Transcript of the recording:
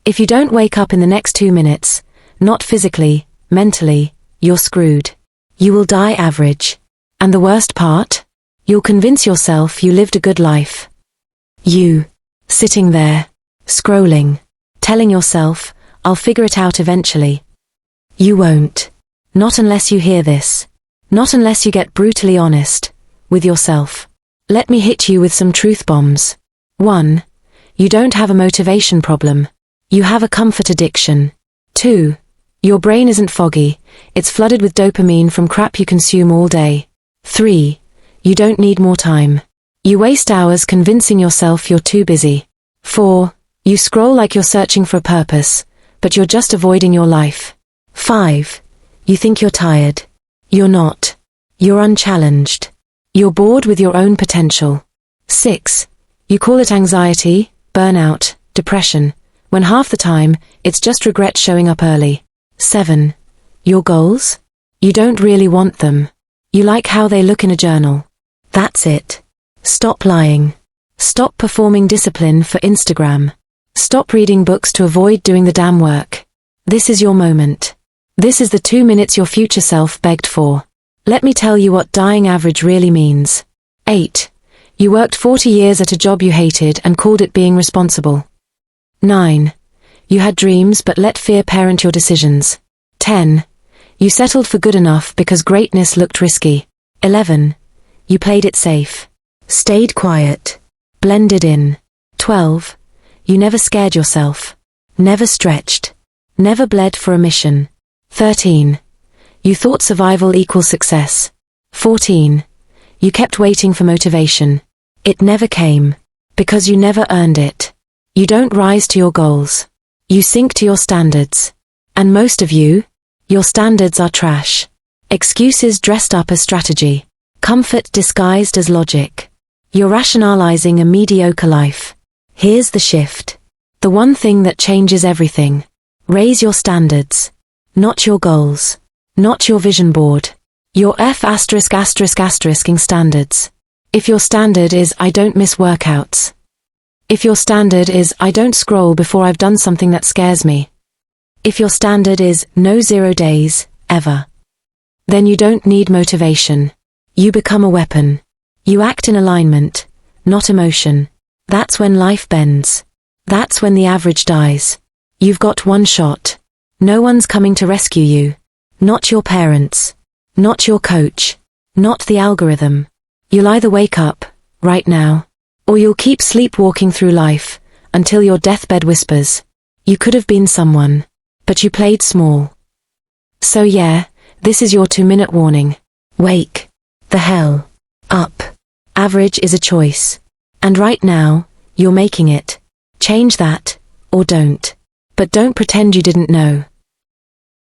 If you don't wake up in the next 2 minutes, not physically, mentally, you're screwed. You will die average. And the worst part? You'll convince yourself you lived a good life. You, sitting there, scrolling, telling yourself, I'll figure it out eventually. You won't. Not unless you hear this. Not unless you get brutally honest with yourself. Let me hit you with some truth bombs. 1. You don't have a motivation problem. You have a comfort addiction. 2. Your brain isn't foggy, it's flooded with dopamine from crap you consume all day. 3. You don't need more time. You waste hours convincing yourself you're too busy. 4. You scroll like you're searching for a purpose, but you're just avoiding your life. 5. You think you're tired. You're not. You're unchallenged. You're bored with your own potential. 6. You call it anxiety, burnout, depression, when half the time, it's just regret showing up early. 7. Your goals? You don't really want them. You like how they look in a journal. That's it. Stop lying. Stop performing discipline for Instagram. Stop reading books to avoid doing the damn work. This is your moment. This is the 2 minutes your future self begged for. Let me tell you what dying average really means. 8. You worked 40 years at a job you hated and called it being responsible. 9. You had dreams but let fear parent your decisions. 10. You settled for good enough because greatness looked risky. 11. You played it safe. Stayed quiet. Blended in. 12. You never scared yourself. Never stretched. Never bled for a mission. 13. You thought survival equals success. 14. You kept waiting for motivation. It never came. Because you never earned it. You don't rise to your goals. You sink to your standards. And most of you, your standards are trash. Excuses dressed up as strategy. Comfort disguised as logic. You're rationalizing a mediocre life. Here's the shift. The one thing that changes everything. Raise your standards. Not your goals. Not your vision board. Your *****ing standards. If your standard is I don't miss workouts. If your standard is I don't scroll before I've done something that scares me. If your standard is no 0 days, ever. Then you don't need motivation. You become a weapon. You act in alignment, not emotion. That's when life bends. That's when the average dies. You've got one shot. No one's coming to rescue you. Not your parents. Not your coach. Not the algorithm. You'll either wake up, right now, or you'll keep sleepwalking through life, until your deathbed whispers. You could have been someone, but you played small. So yeah, this is your 2-minute warning. Wake the hell up. Average is a choice. And right now, you're making it. Change that, or don't. But don't pretend you didn't know.